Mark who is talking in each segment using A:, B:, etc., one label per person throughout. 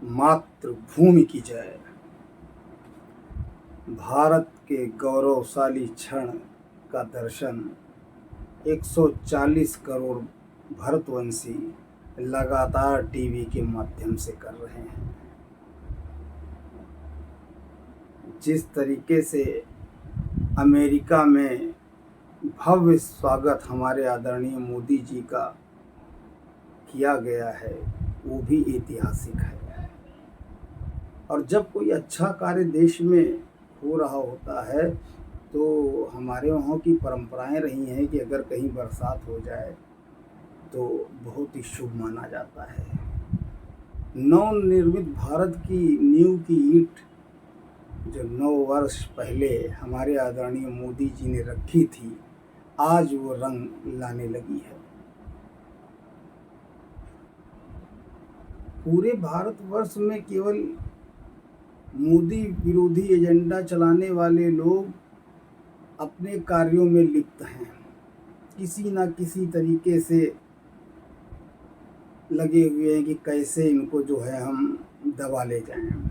A: मातृभूमि की जय। भारत के गौरवशाली क्षण का दर्शन 140 करोड़ भारतवंशी लगातार टीवी के माध्यम से कर रहे हैं। जिस तरीके से अमेरिका में भव्य स्वागत हमारे आदरणीय मोदी जी का किया गया है, वो भी ऐतिहासिक है। और जब कोई अच्छा कार्य देश में हो रहा होता है तो हमारे वहाँ की परंपराएं रही हैं कि अगर कहीं बरसात हो जाए तो बहुत ही शुभ माना जाता है। नवनिर्मित भारत की नींव की ईंट जो 9 वर्ष पहले हमारे आदरणीय मोदी जी ने रखी थी, आज वो रंग लाने लगी है। पूरे भारतवर्ष में केवल मोदी विरोधी एजेंडा चलाने वाले लोग अपने कार्यों में लिप्त हैं, किसी न किसी तरीके से लगे हुए हैं कि कैसे इनको जो है हम दबा ले जाएं।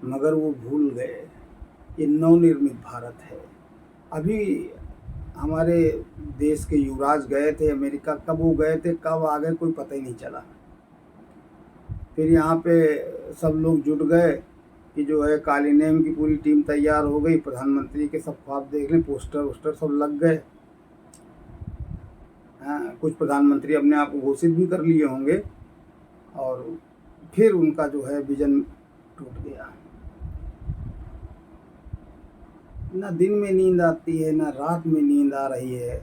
A: मगर वो भूल गए ये नवनिर्मित भारत है। अभी हमारे देश के युवराज गए थे अमेरिका, कब वो गए थे कब आ गए कोई पता ही नहीं चला। फिर यहाँ पे सब लोग जुट गए कि जो है काली नेम की पूरी टीम तैयार हो गई, प्रधानमंत्री के सब ख्वाब देख लें, पोस्टर वोस्टर सब लग गए। हाँ, कुछ प्रधानमंत्री अपने आप को घोषित भी कर लिए होंगे और फिर उनका जो है विजन टूट गया। ना दिन में नींद आती है ना रात में नींद आ रही है,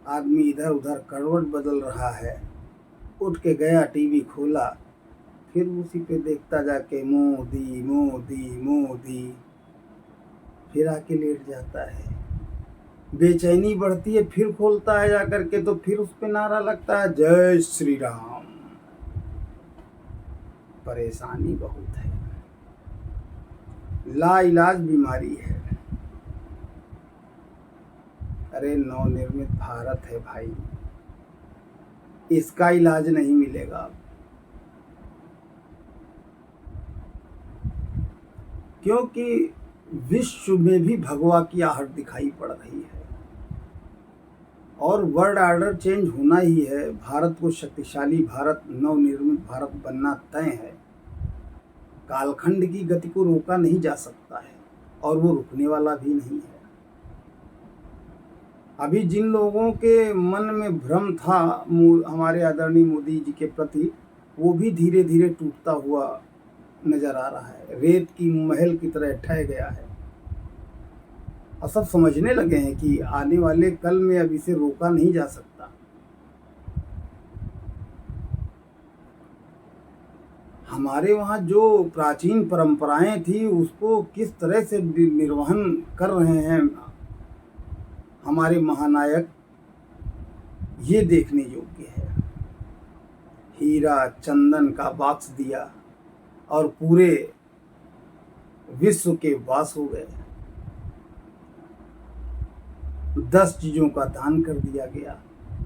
A: आदमी इधर उधर करवट बदल रहा है। उठ के गया, टीवी खोला, फिर उसी पे देखता जाके मोदी मोदी मोदी, फिर आके लेट जाता है। बेचैनी बढ़ती है, फिर खोलता है जा करके तो फिर उस पे नारा लगता है जय श्री राम। परेशानी बहुत है, लाइलाज बीमारी है। अरे नवनिर्मित भारत है भाई, इसका इलाज नहीं मिलेगा। क्योंकि विश्व में भी भगवा की आहट दिखाई पड़ रही है और वर्ल्ड ऑर्डर चेंज होना ही है। भारत को शक्तिशाली भारत, नवनिर्मित भारत बनना तय है। कालखंड की गति को रोका नहीं जा सकता है और वो रुकने वाला भी नहीं है। अभी जिन लोगों के मन में भ्रम था हमारे आदरणीय मोदी जी के प्रति, वो भी धीरे धीरे टूटता हुआ नजर आ रहा है। रेत की महल की तरह ढह गया है और सब समझने लगे हैं कि आने वाले कल में अब इसे रोका नहीं जा सकता। हमारे वहाँ जो प्राचीन परंपराएं थी उसको किस तरह से निर्वहन कर रहे हैं हमारे महानायक, ये देखने योग्य है। हीरा चंदन का बॉक्स दिया और पूरे विश्व के वास हो गए। 10 चीज़ों का दान कर दिया गया।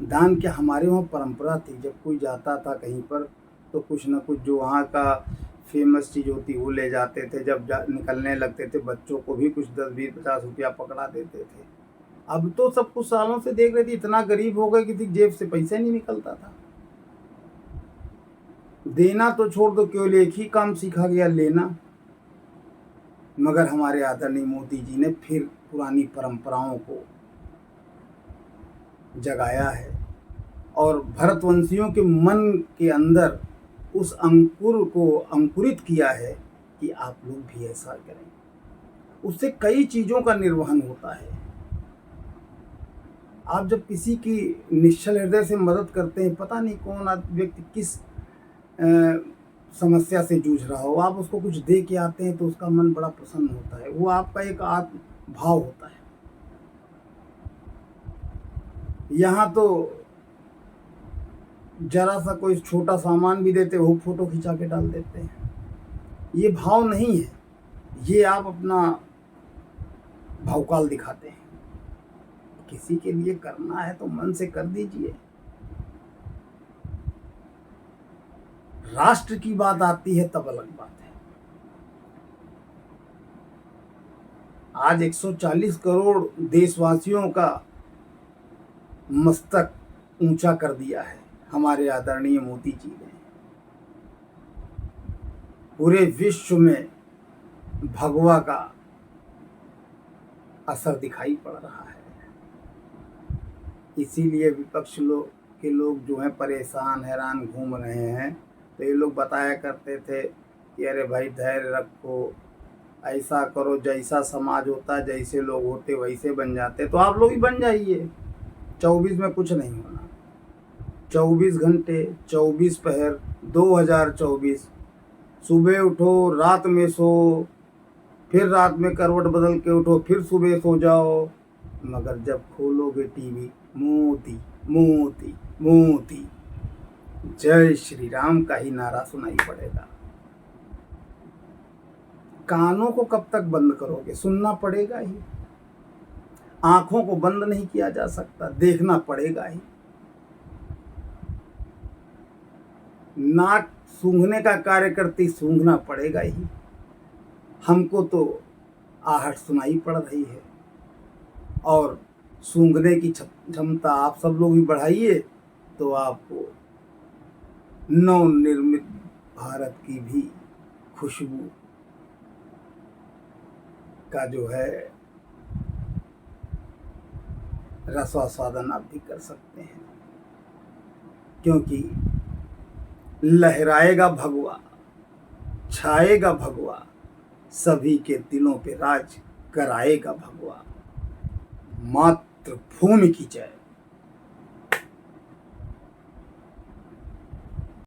A: दान क्या, हमारे वहाँ परंपरा थी, जब कोई जाता था कहीं पर तो कुछ न कुछ जो वहाँ का फेमस चीज़ होती वो ले जाते थे। जब निकलने लगते थे बच्चों को भी कुछ 10, 20, 50 रुपया पकड़ा देते थे। अब तो सब कुछ सालों से देख रहे थे, इतना गरीब हो गए कि जेब से पैसा नहीं निकलता था। देना तो छोड़ दो, केवल एक ही काम सीखा गया, लेना। मगर हमारे आदरणीय मोदी जी ने फिर पुरानी परंपराओं को जगाया है और भारतवंशियों के मन के अंदर उस अंकुर को अंकुरित किया है कि आप लोग भी ऐसा करें। उससे कई चीज़ों का निर्वहन होता है। आप जब किसी की निश्चल हृदय से मदद करते हैं, पता नहीं कौन व्यक्ति किस समस्या से जूझ रहा हो, आप उसको कुछ दे के आते हैं तो उसका मन बड़ा प्रसन्न होता है। वो आपका एक आत्म भाव होता है। यहाँ तो जरा सा कोई छोटा सामान भी देते हो फोटो खिंचा के डाल देते हैं। ये भाव नहीं है, ये आप अपना भावकाल दिखाते हैं। किसी के लिए करना है तो मन से कर दीजिए। राष्ट्र की बात आती है तब अलग बात है। आज 140 करोड़ देशवासियों का मस्तक ऊंचा कर दिया है हमारे आदरणीय मोदी जी ने। पूरे विश्व में भगवा का असर दिखाई पड़ रहा है। इसीलिए विपक्ष के लोग जो हैं परेशान हैरान घूम रहे हैं। तो ये लोग बताया करते थे कि अरे भाई धैर्य रखो, ऐसा करो, जैसा समाज होता जैसे लोग होते वैसे बन जाते। तो आप लोग ही बन जाइए। 24 में कुछ नहीं होना। 24 घंटे 24 पहर 2024, सुबह उठो रात में सो, फिर रात में करवट बदल के उठो, फिर सुबह सो जाओ, मगर जब खोलोगे टीवी मोदी मोदी मोदी, जय श्री राम का ही नारा सुनाई पड़ेगा। कानों को कब तक बंद करोगे? सुनना पड़ेगा ही। आंखों को बंद नहीं किया जा सकता, देखना पड़ेगा ही। नाक सूंघने का कार्य करती, सूंघना पड़ेगा ही। हमको तो आहट सुनाई पड़ रही है और सूंघने की क्षमता आप सब लोग भी बढ़ाइए तो आपको नवनिर्मित भारत की भी खुशबू का जो है रसास्वादन आप भी कर सकते हैं। क्योंकि लहराएगा भगवा, छाएगा भगवा, सभी के दिलों पे राज कराएगा भगवा। मातृभूमि की जय।